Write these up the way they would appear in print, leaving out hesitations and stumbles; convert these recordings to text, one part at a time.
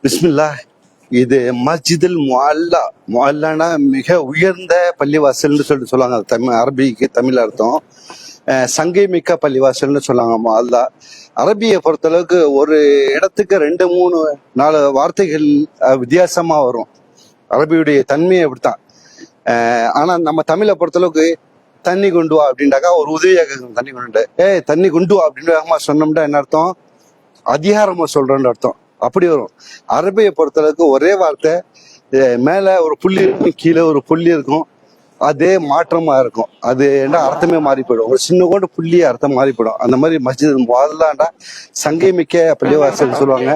பிஸ்மில்லா. இது மஸ்ஜிதுல் முஅல்லா. முஅல்லானா மிக உயர்ந்த பள்ளிவாசல்னு சொல்லுவாங்க. அரபிக்கு தமிழ் அர்த்தம் சங்கை மிக்க பள்ளிவாசல்னு சொல்லுவாங்க. முஅல்லா அரபியை பொறுத்தளவுக்கு ஒரு இடத்துக்கு 2, 3, 4 வார்த்தைகள் வித்தியாசமா வரும். அரபியுடைய தன்மையை அப்படித்தான். ஆனா நம்ம தமிழை பொறுத்தளவுக்கு தண்ணி கொண்டு வா அப்படின்டாக்கா ஒரு உதவியாக தண்ணி கொண்டு தண்ணி கொண்டு வா அப்படின்னு வேகமா சொன்னோம்னா என்ன அர்த்தம்? அதிகாரமா சொல்றோன்னு அர்த்தம். அப்படி வரும். அரபியை பொறுத்தளவுக்கு ஒரே வார்த்தை, மேல ஒரு புள்ளி இருக்கும், கீழே ஒரு புள்ளி இருக்கும், அதே மாற்றமா இருக்கும். அது என்ன அர்த்தமே மாறி போயிடும். ஒரு சின்ன கொண்டு புள்ளிய அர்த்தம் மாறி போயிடும். அந்த மாதிரி மஸ்ஜித் முதலாண்டா சங்கை மிக்க பள்ளிவாசல் சொல்லுவாங்க,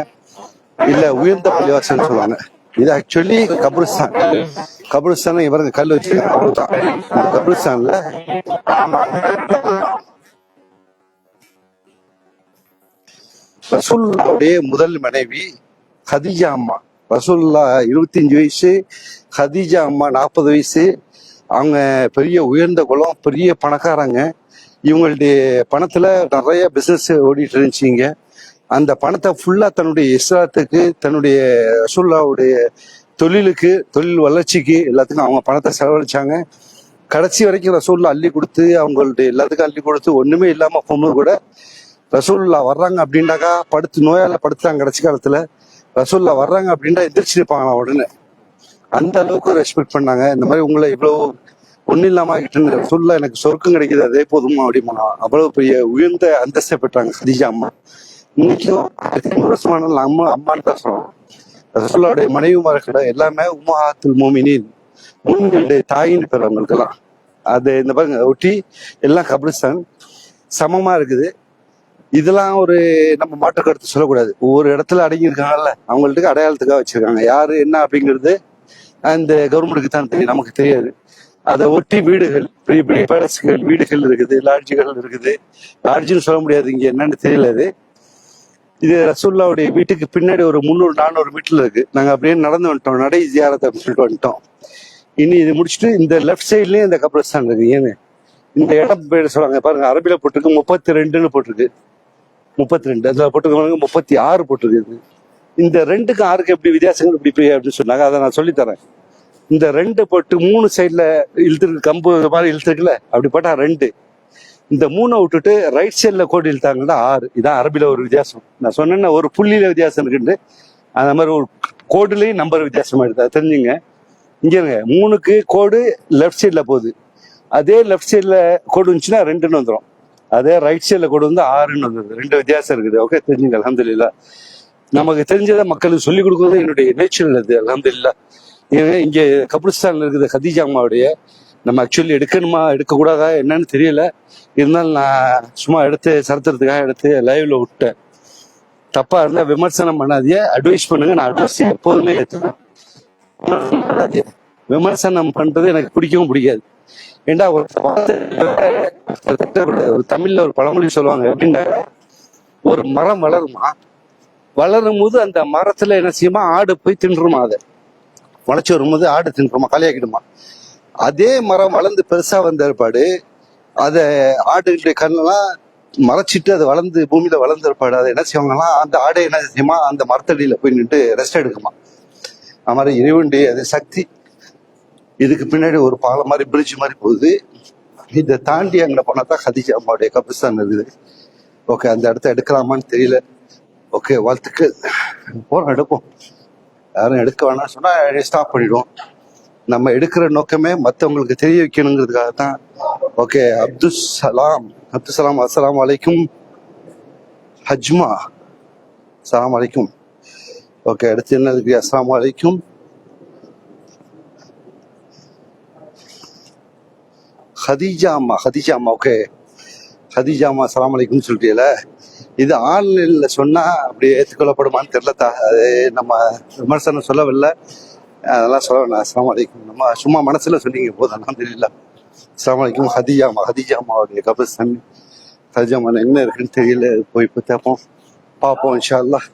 இல்ல உயர்ந்த பள்ளிவாசல் சொல்லுவாங்க. இது ஆக்சுவலி கபிரிஸ்தான். கபிரிஸ்தான் இவருங்க கல் வச்சிருக்காங்க. இந்த கபிரிஸ்தான்ல ரசூலுல்லாவுடைய முதல் மனைவி ஹதீஜா அம்மா. ரசூலுல்லா 25 வயசு, ஹதீஜா அம்மா 40 வயசு. அவங்க பெரிய உயர்ந்த குலம், பெரிய பணக்காரங்க. இவங்களுடைய பணத்துல நிறைய பிசினஸ் ஓடிட்டு இருந்துச்சுங்க. அந்த பணத்தை ஃபுல்லா தன்னுடைய இஸ்லாத்துக்கு, தன்னுடைய ரசூலுல்லாவுடைய தொழிலுக்கு, தொழில் வளர்ச்சிக்கு எல்லாத்துக்கும் அவங்க பணத்தை செலவழிச்சாங்க. கடைசி வரைக்கும் ரசூலுல்லா அள்ளி கொடுத்து, அவங்களுடைய எல்லாத்துக்கும் அள்ளி கொடுத்து, ஒண்ணுமே இல்லாம போகும்போது கூட ரசூலுல்லா வர்றாங்க அப்படின்டாக்கா நோயால படுத்துறாங்க. கடைசி காலத்துல ரசூலுல்லா வர்றாங்க அப்படின்டா எந்திரிச்சு நிற்பாங்க உடனே. அந்த அளவுக்கு ரெஸ்பெக்ட் பண்ணாங்க. இந்த மாதிரி உங்களை இவ்வளவு ஒன்னும் இல்லாம ஆகிட்டு ரசூலுல்லா எனக்கு சொர்க்கம் கிடைக்குது அதே போதுமா அப்படிமா அவ்வளவு பெரிய உயர்ந்த அந்தஸ்தை பெற்றாங்க ஹதீஜா அம்மா. இன்னைக்கும் அம்மா அம்மான்னு தான் சொல்றோம். ரசூலுல்லாவுடைய மனைவிமார்கள எல்லாமே உம்மஹாத்துல் முஃமினீன், மூமின்களுடைய தாயின்னு பேர் அவங்களுக்கு எல்லாம். அது இந்த பாருங்க ஒட்டி எல்லாம் கபிரிஸ்தான் சமமா இருக்குது. இதெல்லாம் ஒரு நம்ம மாற்று கருத்து சொல்லக்கூடாது. ஒவ்வொரு இடத்துல அடங்கி இருக்காங்கல்ல, அவங்களுக்கு அடையாளத்துக்காக வச்சிருக்காங்க. யாரு என்ன அப்படிங்கிறது அந்த கவர்மெண்ட்டுக்கு தான் தெரியும், நமக்கு தெரியாது. அதை ஒட்டி வீடுகள், பெரிய பெரிய பேலஸ்கள், வீடுகள் இருக்குது, லாட்ஜுகள் இருக்குது. லாட்ஜுன்னு சொல்ல முடியாது, இங்க என்னன்னு தெரியல. இது ரசூலுல்லாவுடைய வீட்டுக்கு பின்னாடி ஒரு 300-400 மீட்டர்ல இருக்கு. நாங்க அப்படியே நடந்து வந்துட்டோம், நடை ஜியாரத்தை சொல்லிட்டு வந்துட்டோம். இனி இது முடிச்சுட்டு இந்த லெஃப்ட் சைட்லயே இந்த கபிரிஸ்தான் இருக்கு. ஏன்னு இந்த இடம் பேர் சொல்லுவாங்க பாருங்க, அரபில போட்டிருக்கு 32ன்னு போட்டிருக்கு. 32 அதுல போட்டிருக்க 36 போட்டிருக்கு. இந்த 2க்கும் 6க்கு எப்படி வித்தியாசங்கள் இப்படி அப்படின்னு சொன்னாங்க. அதை நான் சொல்லித்தரேன். இந்த 2 போட்டு 3 சைட்ல இழுத்துருக்கு, கம்பு மாதிரி இழுத்துருக்குல்ல, அப்படி போட்டா 2. இந்த 3 விட்டுட்டு ரைட் சைட்ல கோடு இழுத்தாங்கன்னா 6. இதான் அரபில ஒரு வித்தியாசம். நான் சொன்னேன்னா ஒரு புள்ளியில வித்தியாசம் இருக்குன்னு, அந்த மாதிரி ஒரு கோடுலயும் நம்பர் வித்தியாசமா எடுத்தா தெரிஞ்சுங்க. இங்க 3க்கு கோடு லெஃப்ட் சைட்ல போகுது, அதே லெஃப்ட் சைட்ல கோடு வந்துச்சுன்னா 2ன்னு வந்துடும், அதே ரைட் சைட்ல கோடு வந்து 6ன்னு வந்துடுது. 2 வித்தியாசம் இருக்குது. ஓகே, தெரிஞ்சுங்க. அல்ஹம்துலில்லாஹ். நமக்கு தெரிஞ்சதை மக்களுக்கு சொல்லிக் கொடுக்குறது என்னுடைய நேச்சர். அது அல்ஹம்துலில்லாஹ். இங்க கபிரிஸ்தான்ல இருக்குது ஹதீஜா அம்மாவுடைய. நம்ம ஆக்சுவலி எடுக்கணுமா எடுக்கக்கூடாதா என்னன்னு தெரியல. இருந்தாலும் நான் சும்மா எடுத்து சரித்திரத்துக்காக எடுத்து லைவ்ல விட்டேன். தப்பா இருந்தா விமர்சனம் பண்ணாதீங்க, அட்வைஸ் பண்ணுங்க. நான் அட்வைஸ் எப்போதுமே ஏற்றுவேன். விமர்சனம் பண்றது எனக்கு பிடிக்கவும் பிடிக்காது. ஏண்டா ஒரு தமிழ்ல ஒரு பழமொழி சொல்லுவாங்க, எப்படின்னா ஒரு மரம் வளருமா, வளரும் போது அந்த மரத்துல என்ன செய்யுமா, ஆடு போய் தின்றுமா. அதை வளைச்சு வரும்போது ஆடு தின்றுமா, காலியாக்கிடுமா. அதே மரம் வளர்ந்து பெருசா வந்த ஏற்பாடு அதை ஆடுகளுடைய கண்ணெல்லாம் மறைச்சிட்டு அது வளர்ந்து பூமியில வளர்ந்த ஏற்பாடு அதை என்ன செய்வாங்கன்னா, அந்த ஆடை என்ன செய்யுமா, அந்த மரத்தடியில போய் நின்று ரெஸ்ட் எடுக்குமா. அது மாதிரி இறைவனுடைய அது சக்தி. இதுக்கு பின்னாடி ஒரு பாலம் மாதிரி பிரிட்ஜ் மாதிரி போகுது. இதை தாண்டி அங்கே போனா தான் ஹதீஜா அம்மாவுடைய கபிரிஸ்தான் இருக்குது. ஓகே, அந்த இடத்த எடுக்கலாமான்னு தெரியல. ஓகே, வாழ்த்துக்கு போறோம், எடுப்போம். யாரும் எடுக்க வேணாம் சொன்னா ஸ்டாப் பண்ணிடுவோம். நம்ம எடுக்கிற நோக்கமே மற்றவங்களுக்கு தெரிய வைக்கணுங்கிறதுக்காக தான். ஓகே, அப்துசலாம் அஸ்ஸலாமு அலைக்கும். ஹஜ்மா அஸ்ஸலாமு அலைக்கும். ஓகே, அடுத்து என்ன இருக்கு? அஸ்ஸலாமு அலைக்கும். ஹதீஜா அம்மா. ஓகே, ஹதீஜா அம்மா அஸ்ஸலாமு அலைக்கும் சொல்லிட்டீல. இது ஆன்லைன்ல சொன்னா அப்படி ஏற்றுக்கொள்ளப்படுமான்னு தெரியல. அது நம்ம விமர்சனம் சொல்லவில்லை, அதெல்லாம் சொல்ல வேணாம். அஸ்ஸலாமு அலைக்கும். நம்ம சும்மா மனசுல சொன்னீங்க போதும். அல்ஹம்துலில்லாஹ். அஸ்ஸலாமு அலைக்கும். ஹதீஜா அம்மாவுடைய கபிரிஸ்தான். ஹதீஜா அம்மா என்ன இருக்குன்னு தெரியல, போய் பார்ப்போம் இன்ஷா அல்லாஹ்.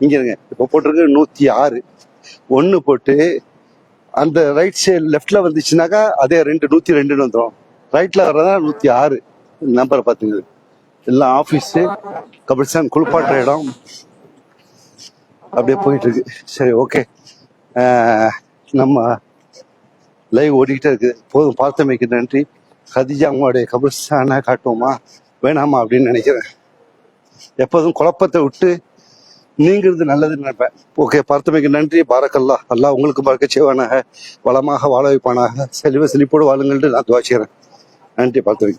இங்க இருங்க, இப்போ போட்டிருக்கு 106. 1 போட்டு அந்த ரைட் சைடு லெஃப்ட்ல வந்துச்சுனாக்கா அதே 102ன்னு வந்துடும். ரைட்ல வர்றதா 106 நம்பரை பார்த்துங்க. எல்லாம் ஆஃபீஸு, கபிரிஸ்தான் குளிப்பாட்டுற இடம். அப்படியே போயிட்டு இருக்கு. சரி, ஓகே. நம்ம லைவ் ஓடிக்கிட்டே இருக்குது. போதும், பார்த்தமைக்கு நன்றி. கதிஜா அம்மாவுடைய கபிரஸ்தானை காட்டுவோமா வேணாமா அப்படின்னு நினைக்கிறேன். எப்போதும் குழப்பத்தை விட்டு நீங்கிறது நல்லதுன்னு நினைப்பேன். ஓகே, பார்த்தமைக்கு நன்றி. பாரக்கல்லா. அல்லாஹ் உங்களுக்கு பார்க்க செய்வானாக, வளமாக வாழ வைப்பானாக, செல்வ செழிப்போடு வாழுங்கள்ட்டு நான் துவா செய்கிறேன். நன்றி. பார்த்தமைக்கு.